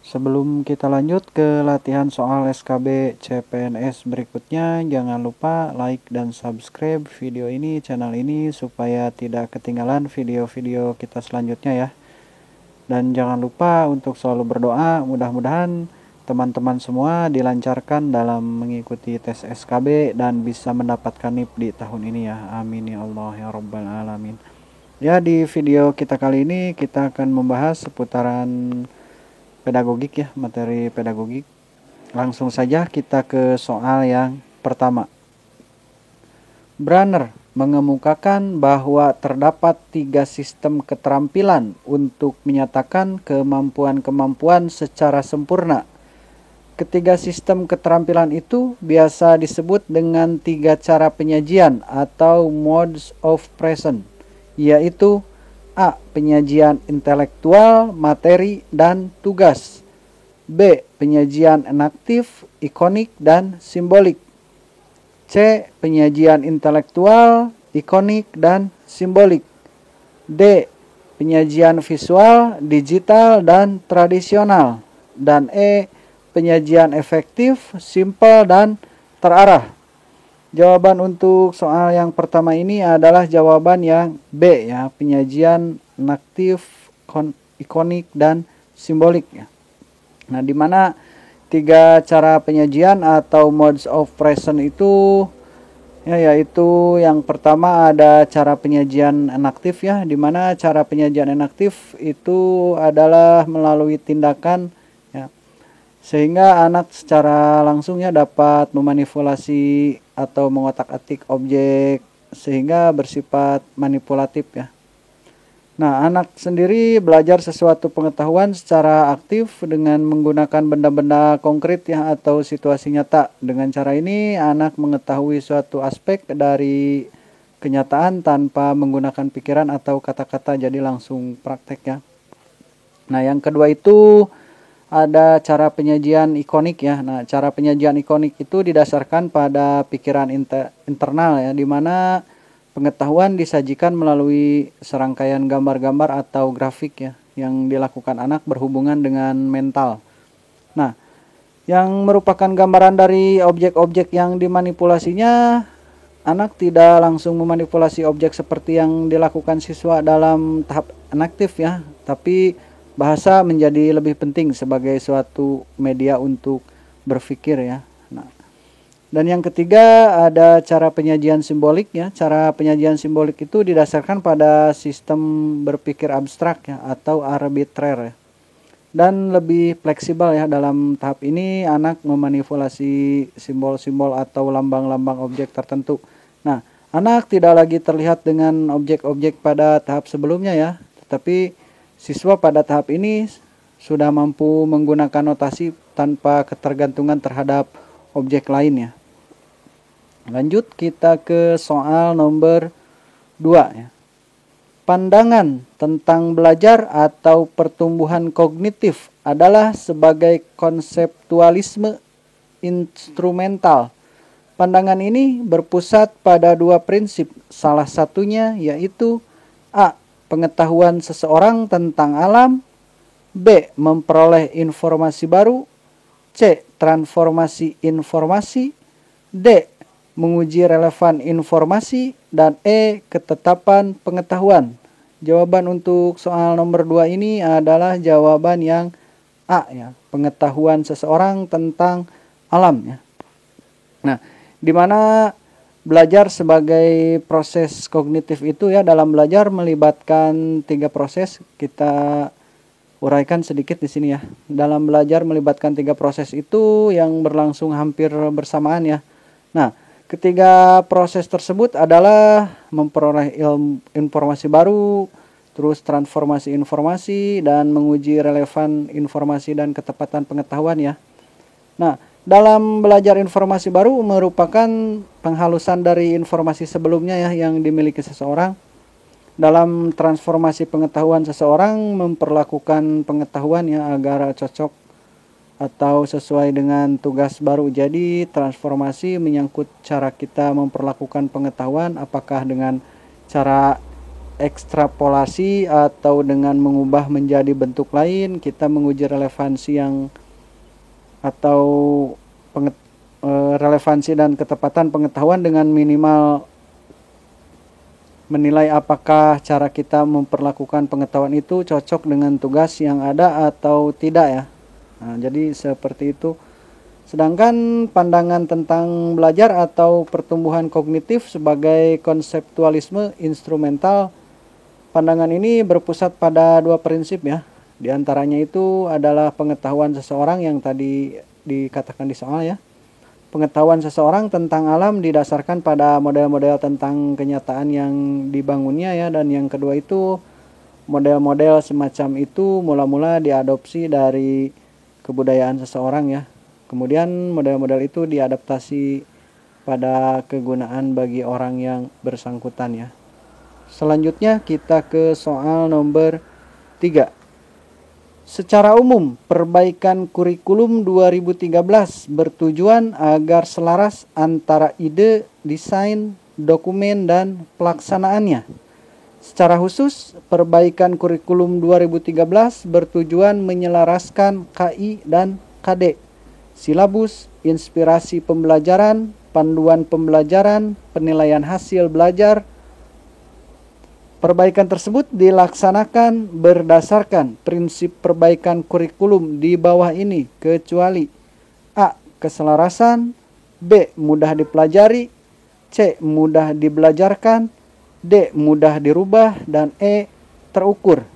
Sebelum kita lanjut ke latihan soal SKB CPNS berikutnya, jangan lupa like dan subscribe video ini, channel ini, supaya tidak ketinggalan video-video kita selanjutnya ya. Dan jangan lupa untuk selalu berdoa, mudah-mudahan teman-teman semua dilancarkan dalam mengikuti tes SKB dan bisa mendapatkan NIP di tahun ini ya. Amin ya Allah ya Rabbal Alamin. Ya, di video kita kali ini kita akan membahas seputaran pedagogik ya, materi pedagogik. Langsung saja kita ke soal yang pertama. Brunner mengemukakan bahwa terdapat 3 sistem keterampilan untuk menyatakan kemampuan-kemampuan secara sempurna. Ketiga sistem keterampilan itu biasa disebut dengan 3 cara penyajian atau modes of present, yaitu A. Penyajian intelektual, materi, dan tugas. B. Penyajian enaktif, ikonik, dan simbolik. C. Penyajian intelektual, ikonik, dan simbolik. D. Penyajian visual, digital, dan tradisional. Dan E. Penyajian efektif, simpel, dan terarah. Jawaban untuk soal yang pertama ini adalah jawaban yang B ya, penyajian aktif, ikonik, dan simbolik ya. Nah, di mana 3 cara penyajian atau modes of present itu ya, yaitu yang pertama ada cara penyajian enaktif ya, di mana cara penyajian enaktif itu adalah melalui tindakan ya, sehingga anak secara langsung ya dapat memanipulasi atau mengotak-atik objek sehingga bersifat manipulatif ya. Nah, anak sendiri belajar sesuatu pengetahuan secara aktif dengan menggunakan benda-benda konkret ya atau situasi nyata. Dengan cara ini anak mengetahui suatu aspek dari kenyataan tanpa menggunakan pikiran atau kata-kata, jadi langsung praktek ya. Nah, yang kedua itu ada cara penyajian ikonik ya. Nah, cara penyajian ikonik itu didasarkan pada pikiran internal ya, di mana pengetahuan disajikan melalui serangkaian gambar-gambar atau grafik ya, yang dilakukan anak berhubungan dengan mental. Nah, yang merupakan gambaran dari objek-objek yang dimanipulasinya, anak tidak langsung memanipulasi objek seperti yang dilakukan siswa dalam tahap enaktif ya, tapi bahasa menjadi lebih penting sebagai suatu media untuk berpikir ya. Nah, dan yang ketiga ada cara penyajian simbolik ya. Cara penyajian simbolik itu didasarkan pada sistem berpikir abstrak ya atau arbitrer ya, dan lebih fleksibel ya. Dalam tahap ini anak memanipulasi simbol-simbol atau lambang-lambang objek tertentu. Nah, anak tidak lagi terlihat dengan objek-objek pada tahap sebelumnya ya, tetapi siswa pada tahap ini sudah mampu menggunakan notasi tanpa ketergantungan terhadap objek lainnya. Lanjut kita ke soal nomor 2 ya. Pandangan tentang belajar atau pertumbuhan kognitif adalah sebagai konseptualisme instrumental. Pandangan ini berpusat pada 2 prinsip, salah satunya yaitu A. Pengetahuan seseorang tentang alam. B. Memperoleh informasi baru. C. Transformasi informasi. D. Menguji relevan informasi. Dan E. Ketetapan pengetahuan. Jawaban untuk soal nomor 2 ini adalah jawaban yang A ya, pengetahuan seseorang tentang alam ya. Nah, di mana belajar sebagai proses kognitif itu ya, dalam belajar melibatkan 3 proses. Kita uraikan sedikit di sini ya. Dalam belajar melibatkan 3 proses itu yang berlangsung hampir bersamaan ya. Nah, ketiga proses tersebut adalah memperoleh informasi baru, terus transformasi informasi, dan menguji relevan informasi dan ketepatan pengetahuan ya. Nah, dalam belajar informasi baru merupakan penghalusan dari informasi sebelumnya ya yang dimiliki seseorang. Dalam transformasi pengetahuan, seseorang memperlakukan pengetahuan ya agar cocok atau sesuai dengan tugas baru. Jadi transformasi menyangkut cara kita memperlakukan pengetahuan, apakah dengan cara ekstrapolasi atau dengan mengubah menjadi bentuk lain, kita menguji relevansi atau relevansi dan ketepatan pengetahuan dengan minimal menilai apakah cara kita memperlakukan pengetahuan itu cocok dengan tugas yang ada atau tidak ya. Nah, jadi seperti itu. Sedangkan pandangan tentang belajar atau pertumbuhan kognitif sebagai konseptualisme instrumental, pandangan ini berpusat pada dua prinsip ya. Di antaranya itu adalah pengetahuan seseorang yang tadi dikatakan di soal ya. Pengetahuan seseorang tentang alam didasarkan pada model-model tentang kenyataan yang dibangunnya ya. Dan yang kedua itu model-model semacam itu mula-mula diadopsi dari kebudayaan seseorang ya. Kemudian model-model itu diadaptasi pada kegunaan bagi orang yang bersangkutan ya. Selanjutnya kita ke soal nomor 3. Secara umum, perbaikan kurikulum 2013 bertujuan agar selaras antara ide, desain, dokumen, dan pelaksanaannya. Secara khusus, perbaikan kurikulum 2013 bertujuan menyelaraskan KI dan KD, silabus, inspirasi pembelajaran, panduan pembelajaran, penilaian hasil belajar. Perbaikan tersebut dilaksanakan berdasarkan prinsip perbaikan kurikulum di bawah ini kecuali A. Keselarasan, B. Mudah dipelajari, C. Mudah dibelajarkan, D. Mudah dirubah, dan E. Terukur.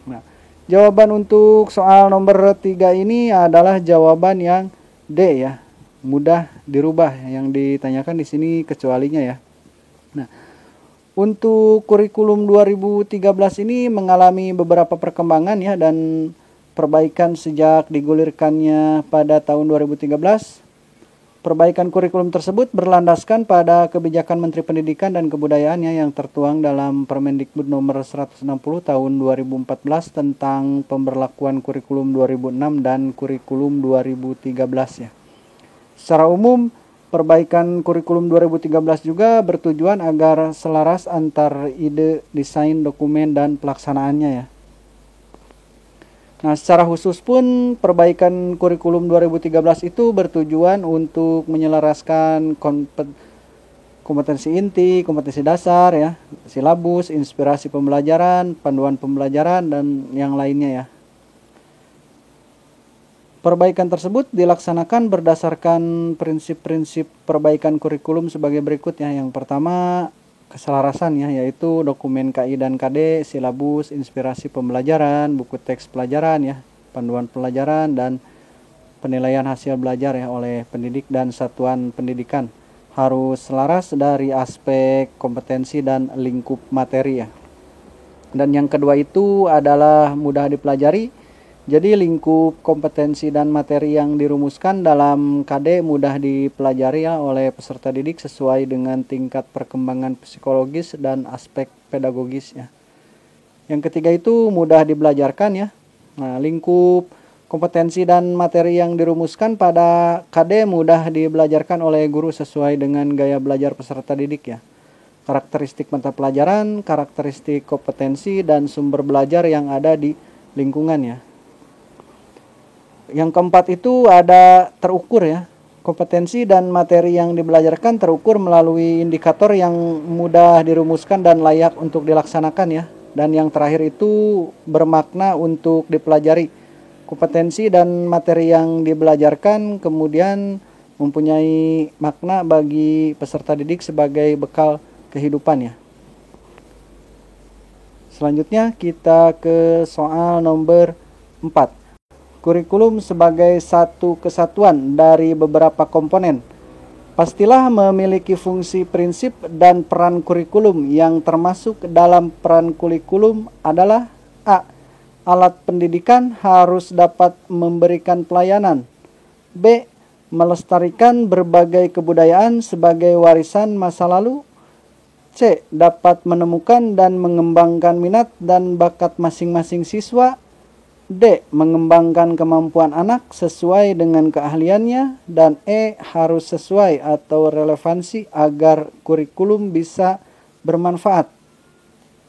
Nah, jawaban untuk soal nomor 3 ini adalah jawaban yang D ya, mudah dirubah. Yang ditanyakan di sini kecualinya ya. Nah, untuk kurikulum 2013 ini mengalami beberapa perkembangan ya dan perbaikan sejak digulirkannya pada tahun 2013. Perbaikan kurikulum tersebut berlandaskan pada kebijakan Menteri Pendidikan dan Kebudayaannya yang tertuang dalam Permendikbud nomor 160 tahun 2014 tentang pemberlakuan kurikulum 2006 dan kurikulum 2013 ya. Secara umum, perbaikan kurikulum 2013 juga bertujuan agar selaras antar ide, desain, dokumen, dan pelaksanaannya ya. Nah, secara khusus pun perbaikan kurikulum 2013 itu bertujuan untuk menyelaraskan kompetensi inti, kompetensi dasar ya, silabus, inspirasi pembelajaran, panduan pembelajaran, dan yang lainnya ya. Perbaikan tersebut dilaksanakan berdasarkan prinsip-prinsip perbaikan kurikulum sebagai berikut ya. Yang pertama, keselarasan ya, yaitu dokumen KI dan KD, silabus, inspirasi pembelajaran, buku teks pelajaran ya, panduan pelajaran, dan penilaian hasil belajar ya oleh pendidik dan satuan pendidikan. Harus selaras dari aspek kompetensi dan lingkup materi ya. Dan yang kedua itu adalah mudah dipelajari. Jadi lingkup kompetensi dan materi yang dirumuskan dalam KD mudah dipelajari ya oleh peserta didik sesuai dengan tingkat perkembangan psikologis dan aspek pedagogis ya. Yang ketiga itu mudah dibelajarkan ya. Nah, lingkup kompetensi dan materi yang dirumuskan pada KD mudah dibelajarkan oleh guru sesuai dengan gaya belajar peserta didik ya. Karakteristik mata pelajaran, karakteristik kompetensi, dan sumber belajar yang ada di lingkungan ya. Yang keempat itu ada terukur ya. Kompetensi dan materi yang dibelajarkan terukur melalui indikator yang mudah dirumuskan dan layak untuk dilaksanakan ya. Dan yang terakhir itu bermakna untuk dipelajari. Kompetensi dan materi yang dibelajarkan kemudian mempunyai makna bagi peserta didik sebagai bekal kehidupan ya. Selanjutnya kita ke soal nomor 4. Kurikulum sebagai satu kesatuan dari beberapa komponen. Pastilah memiliki fungsi prinsip dan peran kurikulum yang termasuk dalam peran kurikulum adalah A. Alat pendidikan harus dapat memberikan pelayanan. B. Melestarikan berbagai kebudayaan sebagai warisan masa lalu. C. Dapat menemukan dan mengembangkan minat dan bakat masing-masing siswa. D. Mengembangkan kemampuan anak sesuai dengan keahliannya. Dan E. Harus sesuai atau relevansi agar kurikulum bisa bermanfaat.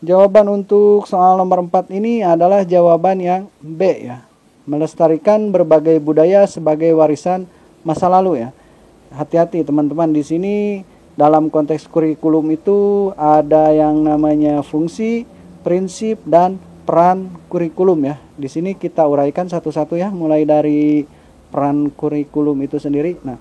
Jawaban untuk soal nomor 4 ini adalah jawaban yang B ya. Melestarikan berbagai budaya sebagai warisan masa lalu ya. Hati-hati teman-teman, di sini dalam konteks kurikulum itu ada yang namanya fungsi, prinsip, dan peran kurikulum ya. Di sini kita uraikan satu-satu ya, mulai dari peran kurikulum itu sendiri. Nah,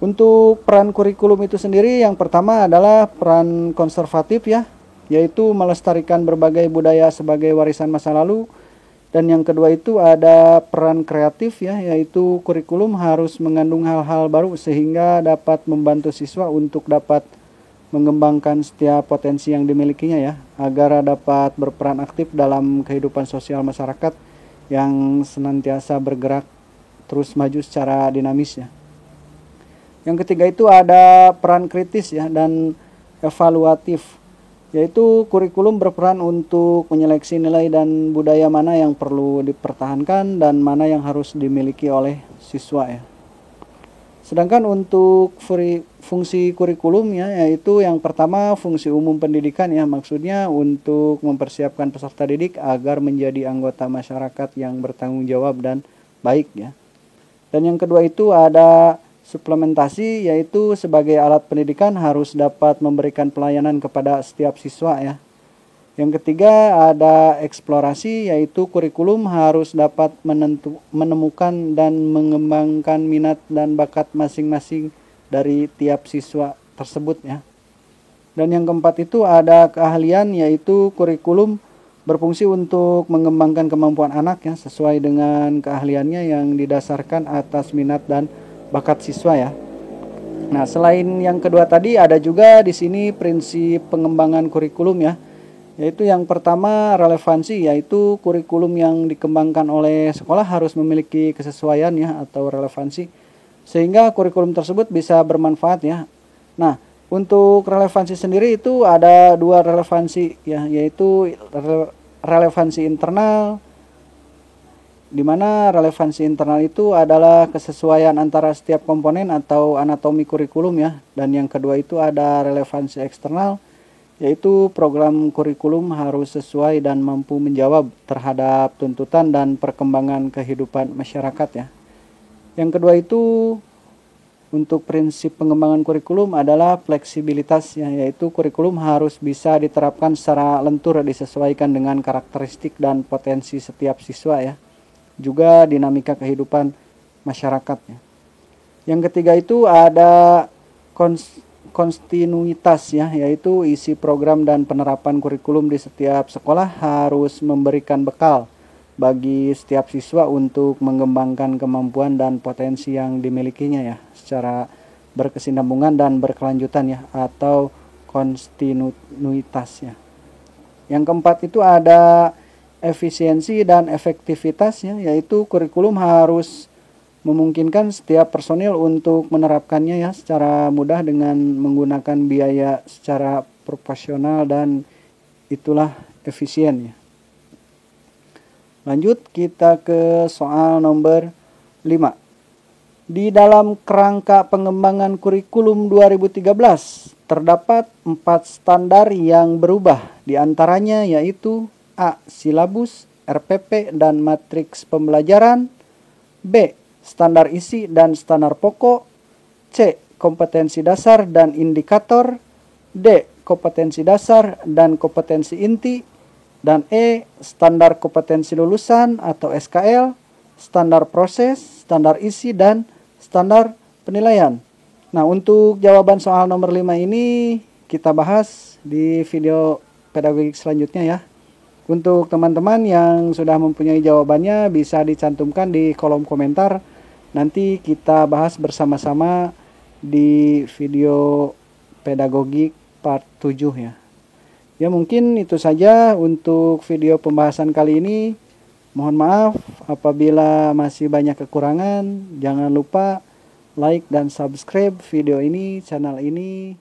untuk peran kurikulum itu sendiri yang pertama adalah peran konservatif ya, yaitu melestarikan berbagai budaya sebagai warisan masa lalu. Dan yang kedua itu ada peran kreatif ya, yaitu kurikulum harus mengandung hal-hal baru sehingga dapat membantu siswa untuk dapat mengembangkan setiap potensi yang dimilikinya ya, agar dapat berperan aktif dalam kehidupan sosial masyarakat yang senantiasa bergerak terus maju secara dinamis ya. Yang ketiga itu ada peran kritis ya dan evaluatif, yaitu kurikulum berperan untuk menyeleksi nilai dan budaya mana yang perlu dipertahankan dan mana yang harus dimiliki oleh siswa ya. Sedangkan untuk fungsi kurikulum ya, yaitu yang pertama fungsi umum pendidikan ya, maksudnya untuk mempersiapkan peserta didik agar menjadi anggota masyarakat yang bertanggung jawab dan baik ya. Dan yang kedua itu ada suplementasi, yaitu sebagai alat pendidikan harus dapat memberikan pelayanan kepada setiap siswa ya. Yang ketiga ada eksplorasi, yaitu kurikulum harus dapat menemukan dan mengembangkan minat dan bakat masing-masing dari tiap siswa tersebut ya. Dan yang keempat itu ada keahlian, yaitu kurikulum berfungsi untuk mengembangkan kemampuan anak ya sesuai dengan keahliannya yang didasarkan atas minat dan bakat siswa ya. Nah, selain yang kedua tadi ada juga di sini prinsip pengembangan kurikulum ya. Yaitu yang pertama relevansi, yaitu kurikulum yang dikembangkan oleh sekolah harus memiliki kesesuaian ya atau relevansi sehingga kurikulum tersebut bisa bermanfaat ya. Nah, untuk relevansi sendiri itu ada dua relevansi ya, yaitu relevansi internal, di mana relevansi internal itu adalah kesesuaian antara setiap komponen atau anatomi kurikulum ya. Dan yang kedua itu ada relevansi eksternal, yaitu program kurikulum harus sesuai dan mampu menjawab terhadap tuntutan dan perkembangan kehidupan masyarakat ya. Yang kedua itu untuk prinsip pengembangan kurikulum adalah fleksibilitas ya, yaitu kurikulum harus bisa diterapkan secara lentur disesuaikan dengan karakteristik dan potensi setiap siswa ya. Juga dinamika kehidupan masyarakatnya. Yang ketiga itu ada kontinuitas ya, yaitu isi program dan penerapan kurikulum di setiap sekolah harus memberikan bekal bagi setiap siswa untuk mengembangkan kemampuan dan potensi yang dimilikinya ya, secara berkesinambungan dan berkelanjutan ya, atau kontinuitas ya. Yang keempat itu ada efisiensi dan efektivitas ya, yaitu kurikulum harus memungkinkan setiap personil untuk menerapkannya ya secara mudah dengan menggunakan biaya secara proporsional dan itulah efisien ya. Lanjut kita ke soal nomor 5. Di dalam kerangka pengembangan kurikulum 2013 terdapat 4 standar yang berubah, diantaranya yaitu A. Silabus, RPP, dan matriks pembelajaran. B. Standar isi dan standar pokok. C. Kompetensi dasar dan indikator. D. Kompetensi dasar dan kompetensi inti. Dan E. Standar kompetensi lulusan atau SKL, standar proses, standar isi, dan standar penilaian. Nah, untuk jawaban soal nomor 5 ini kita bahas di video pedagogik selanjutnya ya. Untuk teman-teman yang sudah mempunyai jawabannya bisa dicantumkan di kolom komentar. Nanti kita bahas bersama-sama di video pedagogik part 7 ya. Ya, mungkin itu saja untuk video pembahasan kali ini. Mohon maaf apabila masih banyak kekurangan. Jangan lupa like dan subscribe video ini, channel ini.